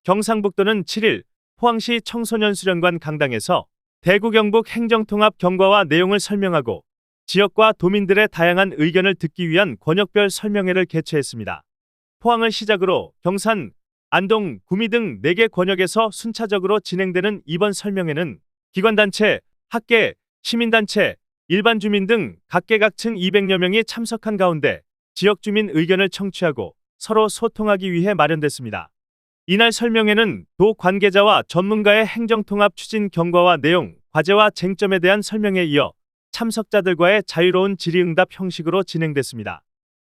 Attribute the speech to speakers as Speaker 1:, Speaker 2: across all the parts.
Speaker 1: 경상북도는 7일 포항시 청소년수련관 강당에서 대구 경북 행정통합 경과와 내용을 설명하고 지역과 도민들의 다양한 의견을 듣기 위한 권역별 설명회를 개최했습니다. 포항을 시작으로 경산, 안동, 구미 등 4개 권역에서 순차적으로 진행되는 이번 설명회는 기관단체, 학계, 시민단체, 일반 주민 등 각계각층 200여 명이 참석한 가운데 지역 주민 의견을 청취하고 서로 소통하기 위해 마련됐습니다. 이날 설명회는 도 관계자와 전문가의 행정통합 추진 경과와 내용, 과제와 쟁점에 대한 설명에 이어 참석자들과의 자유로운 질의응답 형식으로 진행됐습니다.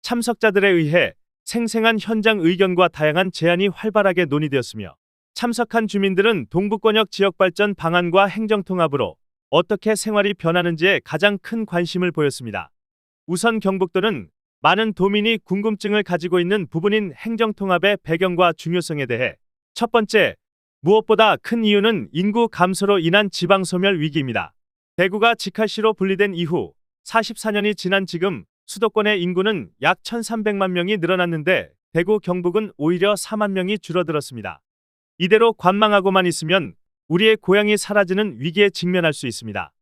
Speaker 1: 참석자들에 의해 생생한 현장 의견과 다양한 제안이 활발하게 논의되었으며 참석한 주민들은 동북권역 지역발전 방안과 행정통합으로 어떻게 생활이 변하는지에 가장 큰 관심을 보였습니다. 우선 경북도는 많은 도민이 궁금증을 가지고 있는 부분인 행정통합의 배경과 중요성에 대해 첫 번째, 무엇보다 큰 이유는 인구 감소로 인한 지방소멸 위기입니다. 대구가 직할시로 분리된 이후 44년이 지난 지금 수도권의 인구는 약 1,300만 명이 늘어났는데 대구 경북은 오히려 4만 명이 줄어들었습니다. 이대로 관망하고만 있으면 우리의 고향이 사라지는 위기에 직면할 수 있습니다.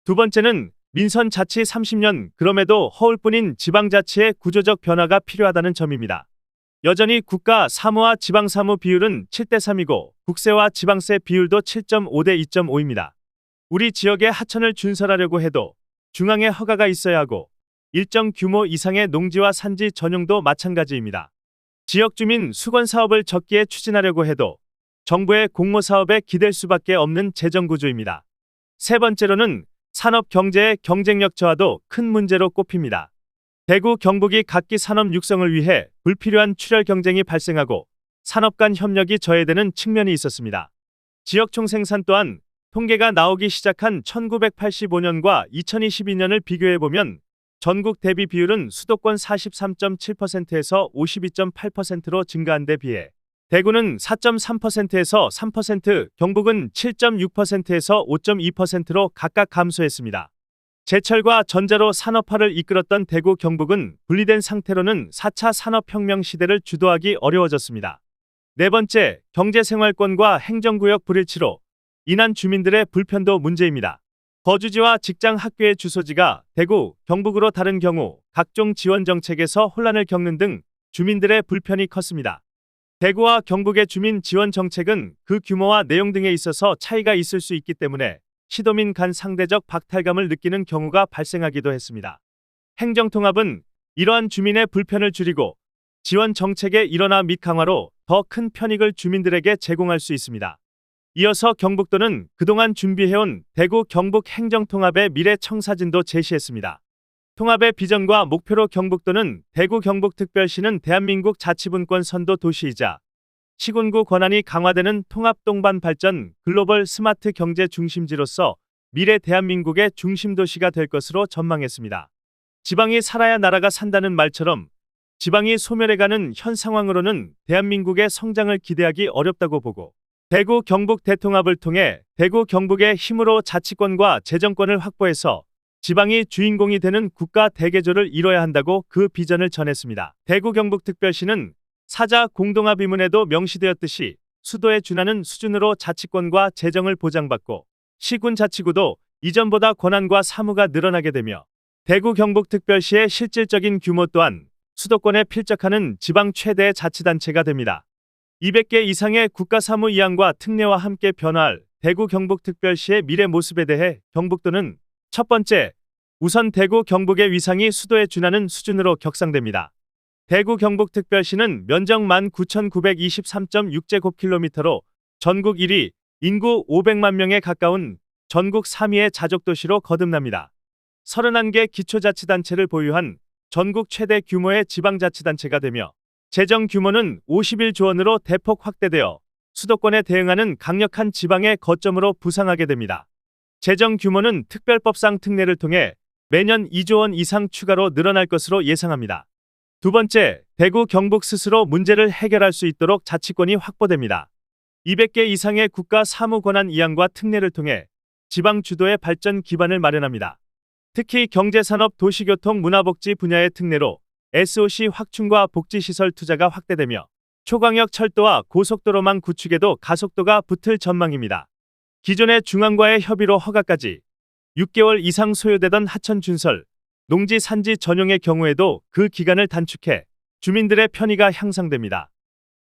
Speaker 1: 두 번째는 민선 자치 30년 그럼에도 허울뿐인 지방자치의 구조적 변화가 필요하다는 점입니다. 여전히 국가 사무와 지방사무 비율은 7대3이고 국세와 지방세 비율도 7.5대 2.5입니다. 우리 지역에 하천을 준설하려고 해도 중앙의 허가가 있어야 하고 일정 규모 이상의 농지와 산지 전용도 마찬가지입니다. 지역 주민 수건 사업을 적기에 추진하려고 해도 정부의 공모 사업에 기댈 수밖에 없는 재정 구조입니다. 세 번째로는 산업 경제의 경쟁력 저하도 큰 문제로 꼽힙니다. 대구 경북이 각기 산업 육성을 위해 불필요한 출혈 경쟁이 발생하고 산업 간 협력이 저해되는 측면이 있었습니다. 지역 총생산 또한 통계가 나오기 시작한 1985년과 2022년을 비교해보면 전국 대비 비율은 수도권 43.7%에서 52.8%로 증가한 데 비해 대구는 4.3%에서 3%, 경북은 7.6%에서 5.2%로 각각 감소했습니다. 제철과 전자로 산업화를 이끌었던 대구 경북은 분리된 상태로는 4차 산업혁명 시대를 주도하기 어려워졌습니다. 네 번째, 경제생활권과 행정구역 불일치로 인한 주민들의 불편도 문제입니다. 거주지와 직장 학교의 주소지가 대구, 경북으로 다른 경우 각종 지원 정책에서 혼란을 겪는 등 주민들의 불편이 컸습니다. 대구와 경북의 주민 지원 정책은 그 규모와 내용 등에 있어서 차이가 있을 수 있기 때문에 시도민 간 상대적 박탈감을 느끼는 경우가 발생하기도 했습니다. 행정통합은 이러한 주민의 불편을 줄이고 지원 정책의 일원화 및 강화로 더 큰 편익을 주민들에게 제공할 수 있습니다. 이어서 경북도는 그동안 준비해온 대구 경북 행정통합의 미래 청사진도 제시했습니다. 통합의 비전과 목표로 경북도는 대구 경북특별시는 대한민국 자치분권 선도 도시이자 시군구 권한이 강화되는 통합 동반 발전 글로벌 스마트 경제 중심지로서 미래 대한민국의 중심도시가 될 것으로 전망했습니다. 지방이 살아야 나라가 산다는 말처럼 지방이 소멸해가는 현 상황으로는 대한민국의 성장을 기대하기 어렵다고 보고 대구 경북 대통합을 통해 대구 경북의 힘으로 자치권과 재정권을 확보해서 지방이 주인공이 되는 국가 대개조를 이뤄야 한다고 그 비전을 전했습니다. 대구 경북특별시는 사자 공동합의문에도 명시되었듯이 수도에 준하는 수준으로 자치권과 재정을 보장받고 시군 자치구도 이전보다 권한과 사무가 늘어나게 되며 대구 경북특별시의 실질적인 규모 또한 수도권에 필적하는 지방 최대 자치단체가 됩니다. 200개 이상의 국가사무 이양과 특례와 함께 변화할 대구 경북특별시의 미래 모습에 대해 경북도는 첫 번째, 우선 대구 경북의 위상이 수도에 준하는 수준으로 격상됩니다. 대구 경북특별시는 면적 19,923.6제곱킬로미터로 전국 1위, 인구 500만 명에 가까운 전국 3위의 자족도시로 거듭납니다. 31개 기초자치단체를 보유한 전국 최대 규모의 지방자치단체가 되며 재정 규모는 51조 원으로 대폭 확대되어 수도권에 대응하는 강력한 지방의 거점으로 부상하게 됩니다. 재정 규모는 특별법상 특례를 통해 매년 2조 원 이상 추가로 늘어날 것으로 예상합니다. 두 번째, 대구 경북 스스로 문제를 해결할 수 있도록 자치권이 확보됩니다. 200개 이상의 국가 사무 권한 이양과 특례를 통해 지방 주도의 발전 기반을 마련합니다. 특히 경제산업 도시교통 문화복지 분야의 특례로 SOC 확충과 복지시설 투자가 확대되며 초광역 철도와 고속도로망 구축에도 가속도가 붙을 전망입니다. 기존의 중앙과의 협의로 허가까지 6개월 이상 소요되던 하천 준설, 농지 산지 전용의 경우에도 그 기간을 단축해 주민들의 편의가 향상됩니다.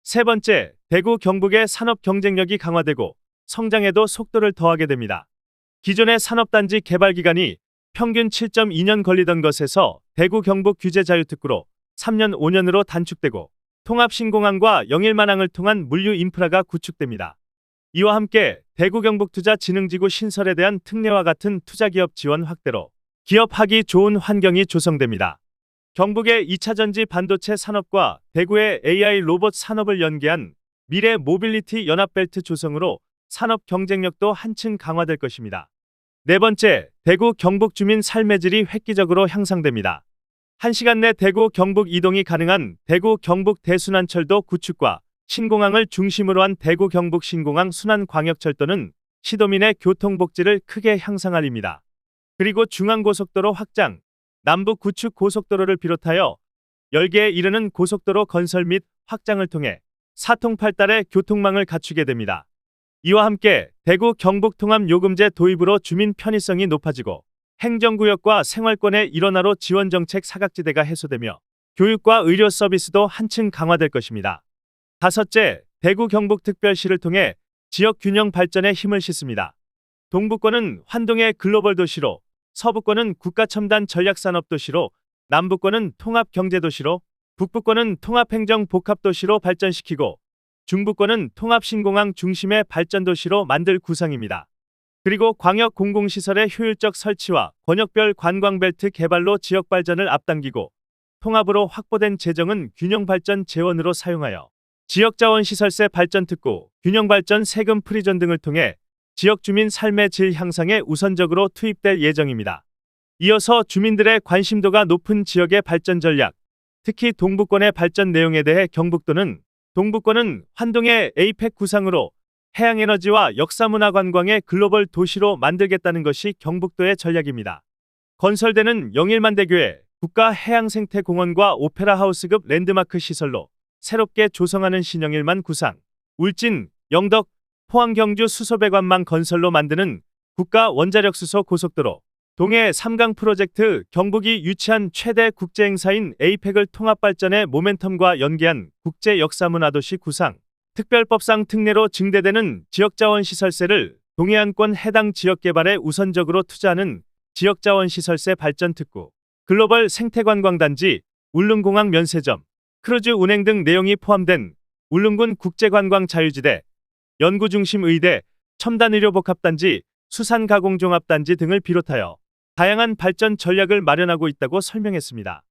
Speaker 1: 세 번째, 대구 경북의 산업 경쟁력이 강화되고 성장에도 속도를 더하게 됩니다. 기존의 산업단지 개발 기간이 평균 7.2년 걸리던 것에서 대구 경북 규제 자유특구로 3년 5년으로 단축되고 통합신공항과 영일만항을 통한 물류 인프라가 구축됩니다. 이와 함께 대구 경북투자진흥지구 신설에 대한 특례와 같은 투자기업 지원 확대로 기업하기 좋은 환경이 조성됩니다. 경북의 2차전지 반도체 산업과 대구의 AI 로봇 산업을 연계한 미래 모빌리티 연합벨트 조성으로 산업 경쟁력도 한층 강화될 것입니다. 네 번째, 대구 경북 주민 삶의 질이 획기적으로 향상됩니다. 1시간 내 대구 경북 이동이 가능한 대구 경북 대순환철도 구축과 신공항을 중심으로 한 대구 경북 신공항 순환광역철도는 시도민의 교통복지를 크게 향상하립니다. 그리고 중앙고속도로 확장, 남북 구축 고속도로를 비롯하여 10개에 이르는 고속도로 건설 및 확장을 통해 사통팔달의 교통망을 갖추게 됩니다. 이와 함께 대구 경북 통합요금제 도입으로 주민 편의성이 높아지고 행정구역과 생활권의 일원화로 지원정책 사각지대가 해소되며 교육과 의료 서비스도 한층 강화될 것입니다. 다섯째, 대구 경북특별시를 통해 지역 균형 발전에 힘을 싣습니다. 동부권은 환동의 글로벌 도시로, 서부권은 국가첨단 전략산업도시로, 남부권은 통합경제도시로, 북부권은 통합행정복합도시로 발전시키고 중부권은 통합신공항 중심의 발전도시로 만들 구상입니다. 그리고 광역 공공시설의 효율적 설치와 권역별 관광벨트 개발로 지역 발전을 앞당기고 통합으로 확보된 재정은 균형발전 재원으로 사용하여 지역자원시설세 발전특구, 균형발전 세금 프리존 등을 통해 지역 주민 삶의 질 향상에 우선적으로 투입될 예정입니다. 이어서 주민들의 관심도가 높은 지역의 발전 전략, 특히 동부권의 발전 내용에 대해 동부권은 환동의 에이펙 구상으로 해양에너지와 역사문화관광의 글로벌 도시로 만들겠다는 것이 경북도의 전략입니다. 건설되는 영일만대교에 국가해양생태공원과 오페라하우스급 랜드마크 시설로 새롭게 조성하는 신영일만 구상, 울진, 영덕, 포항 경주 수소배관망 건설로 만드는 국가원자력수소 고속도로, 동해 3강 프로젝트 경북이 유치한 최대 국제행사인 에이펙을 통합발전의 모멘텀과 연계한 국제역사문화도시 구상, 특별법상 특례로 증대되는 지역자원시설세를 동해안권 해당 지역개발에 우선적으로 투자하는 지역자원시설세 발전특구, 글로벌 생태관광단지, 울릉공항 면세점, 크루즈 운행 등 내용이 포함된 울릉군 국제관광 자유지대, 연구중심 의대, 첨단의료복합단지, 수산가공종합단지 등을 비롯하여 다양한 발전 전략을 마련하고 있다고 설명했습니다.